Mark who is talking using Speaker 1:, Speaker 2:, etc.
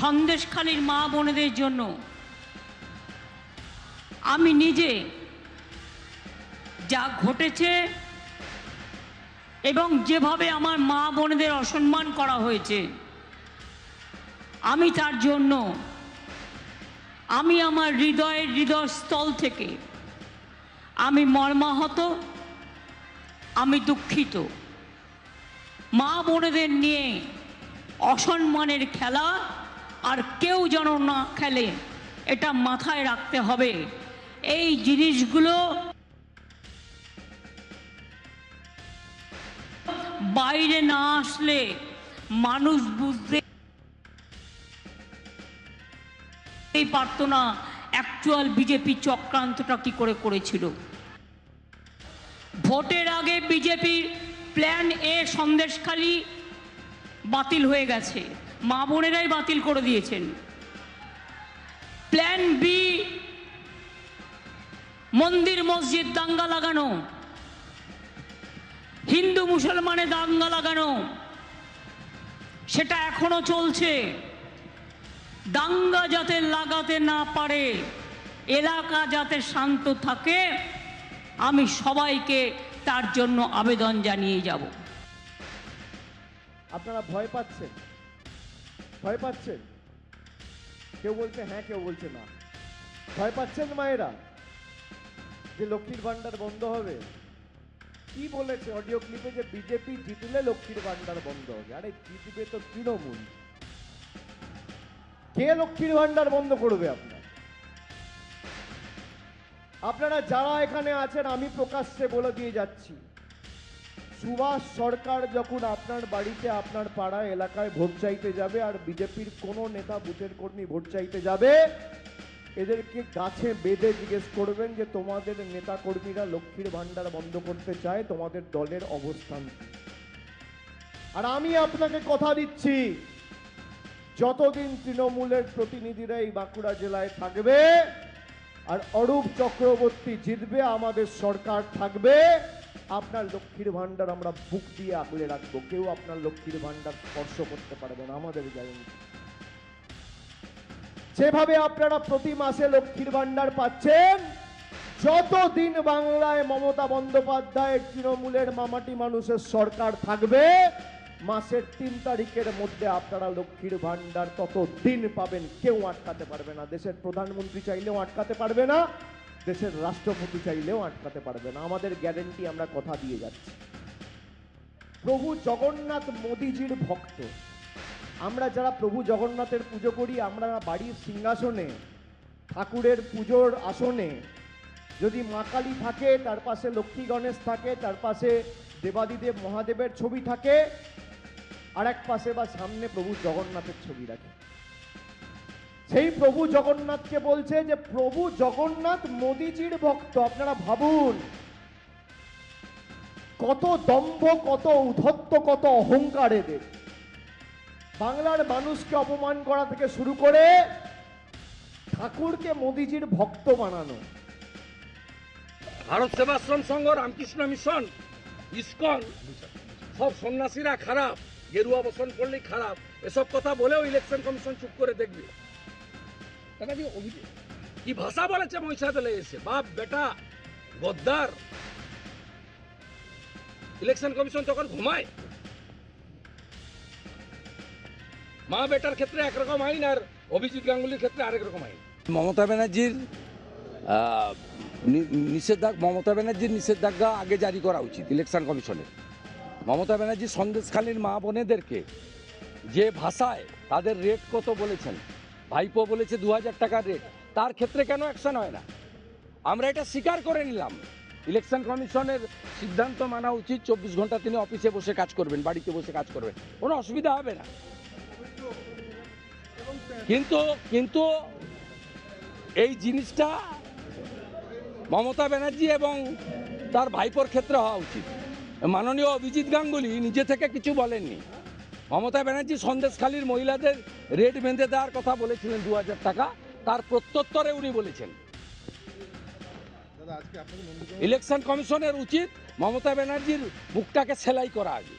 Speaker 1: সন্দেশখালীর মা বোনেদের জন্য আমি নিজে যা ঘটেছে এবং যেভাবে আমার মা বোনেদের অসম্মান করা হয়েছে, আমি তার জন্য আমি আমার হৃদয়স্থল থেকে আমি মর্মাহত, আমি দুঃখিত। মা বোনেদের নিয়ে অসম্মানের খেলা আর কেউ যেন না খেলে, এটা মাথায় রাখতে হবে। এই জিনিসগুলো বাইরে না আসলে মানুষ বুঝতে পারত না অ্যাকচুয়াল বিজেপি চক্রান্তটা কি করে করেছিল। ভোটের আগে বিজেপির প্ল্যান এ সন্দেশখালী বাতিল হয়ে গেছে, মা বোনেরাই বাতিল করে দিয়েছেন। প্ল্যান বি মন্দির মসজিদ দাঙ্গা লাগানো, হিন্দু মুসলমানে দাঙ্গা লাগানো, সেটা এখনো চলছে। দাঙ্গা যাতে লাগাতে না পারে, এলাকা যাতে শান্ত থাকে, আমি সবাইকে তার জন্য আবেদন জানিয়ে যাব।
Speaker 2: আপনারা ভয় পাচ্ছেন? ভয় পাচ্ছেন? কেউ বলছে হ্যাঁ, কেউ বলছে না। ভয় পাচ্ছেন মায়েরা যে লক্ষ্মীর ভান্ডার বন্ধ হবে? কি বলেছে অডিও ক্লিপে যে বিজেপি জিতলে লক্ষ্মীর ভান্ডার বন্ধ হবে? আরে জিতবে তো তৃণমূল, কে লক্ষ্মীর ভান্ডার বন্ধ করবে? আপনারা যারা এখানে আছেন, আমি প্রকাশ্যে বলে দিয়ে যাচ্ছি, সুভাষ সরকার যখন আপনার বাড়িতে, আপনার পাড়া এলাকায় ভোট চাইতে যাবে, আর বিজেপির কোন নেতা বুথের কর্মী ভোট চাইতে যাবে, এদেরকে গাছে বেঁধে জিজ্ঞেস করবেন যে তোমাদের নেতা কর্মীরা লক্ষ্মীর ভান্ডার বন্ধ করতে চায়, তোমাদের দলের অবস্থান কি? আর আমি আপনাকে কথা দিচ্ছি, যতদিন তৃণমূলের প্রতিনিধিরা এই বাঁকুড়া জেলায় থাকবে আর অরূপ চক্রবর্তী জিতবে, আমাদের সরকার থাকবে, আপনার লক্ষ্মীর ভান্ডার আমরা বুক দিয়ে আগলে রাখবো। কেউ আপনার লক্ষ্মীর ভান্ডার স্পর্শ করতে পারবে না, আমাদের গ্যারান্টি। যেভাবে আপনারা প্রতি মাসে লক্ষ্মীর ভান্ডার পাচ্ছেন, যতদিন বাংলায় মমতা বন্দ্যোপাধ্যায়ের তৃণমূলের মামাটি মানুষের সরকার থাকবে, মাসের 3 তারিখের মধ্যে আপনারা লক্ষ্মীর ভান্ডার ততদিন পাবেন, কেউ আটকাতে পারবে না। দেশের প্রধানমন্ত্রী চাইলেও আটকাতে পারবে না, দেশের রাষ্ট্রপতি চাইলেও আটকাতে পারবে না, আমাদের গ্যারান্টি, আমরা কথা দিয়ে যাচ্ছি। প্রভু জগন্নাথ মোদিজির ভক্ত আমরা যারা প্রভু জগন্নাথের পুজো করি, আমরা বাড়ির সিংহাসনে, ঠাকুরের পুজোর আসনে যদি মা কালী থাকে, তার পাশে লক্ষ্মী গণেশ থাকে, তার পাশে দেবাদিদেব মহাদেবের ছবি থাকে, আর এক পাশে বা সামনে প্রভু জগন্নাথের ছবি রাখে। সেই প্রভু জগন্নাথকে বলছে যে প্রভু জগন্নাথ মোদিজির ভক্ত। আপনারা ভাবুন, কত দম্ভ, কত উদ্ধত্ত, কত অহংকার এদের। বাংলার মানুষকে অপমান করা থেকে শুরু করে ঠাকুরকে মোদিজির ভক্ত বানানো।
Speaker 3: ভারত সেবাশ্রম সংঘ, রামকৃষ্ণ মিশন, ইসকন, সব সন্ন্যাসীরা খারাপ, গেরুয়া বসন করলেই খারাপ, এসব কথা বলেও ইলেকশন কমিশন চুপ করে দেখবে। কি ভাষা বলেছে মহিষাদলে এসে, বাপ বেটা গদ্দার। ইলেকশন কমিশন তখন ঘুমায়? মা বেটার ক্ষেত্রে একরকম আইন, আর অভিজিৎ গাঙ্গুলির ক্ষেত্রে আরেক রকম আইন।
Speaker 4: মমতা ব্যানার্জির নিষেধাজ্ঞা আগে জারি করা উচিত ইলেকশন কমিশনের। মমতা ব্যানার্জি সন্দেশখালীর মা বোনেদেরকে যে ভাষায় তাদের রেট কত বলেছেন, ভাইপো বলেছে 2000 টাকার রেট, তার ক্ষেত্রে কেন অ্যাকশন হয় না? আমরা এটা স্বীকার করে নিলাম, ইলেকশন কমিশনের সিদ্ধান্ত মানা উচিত। 24 ঘন্টা তিনি অফিসে বসে কাজ করবেন, বাড়িতে বসে কাজ করবেন, কোনো অসুবিধা হবে না। কিন্তু এই জিনিসটা মমতা ব্যানার্জি এবং তার ভাইপোর ক্ষেত্রে হওয়া উচিত। মাননীয় অভিজিৎ গাঙ্গুলি নিজে থেকে কিছু বলেননি। মমতা ব্যানার্জি সন্দেশখালীর মহিলাদের রেট বেঁধে দেওয়ার কথা বলেছিলেন 2000 টাকা, তার প্রত্যুত্তরে উনি বলেছেন ইলেকশন কমিশনের উচিত মমতা ব্যানার্জির মুখটাকে সেলাই করা আগে।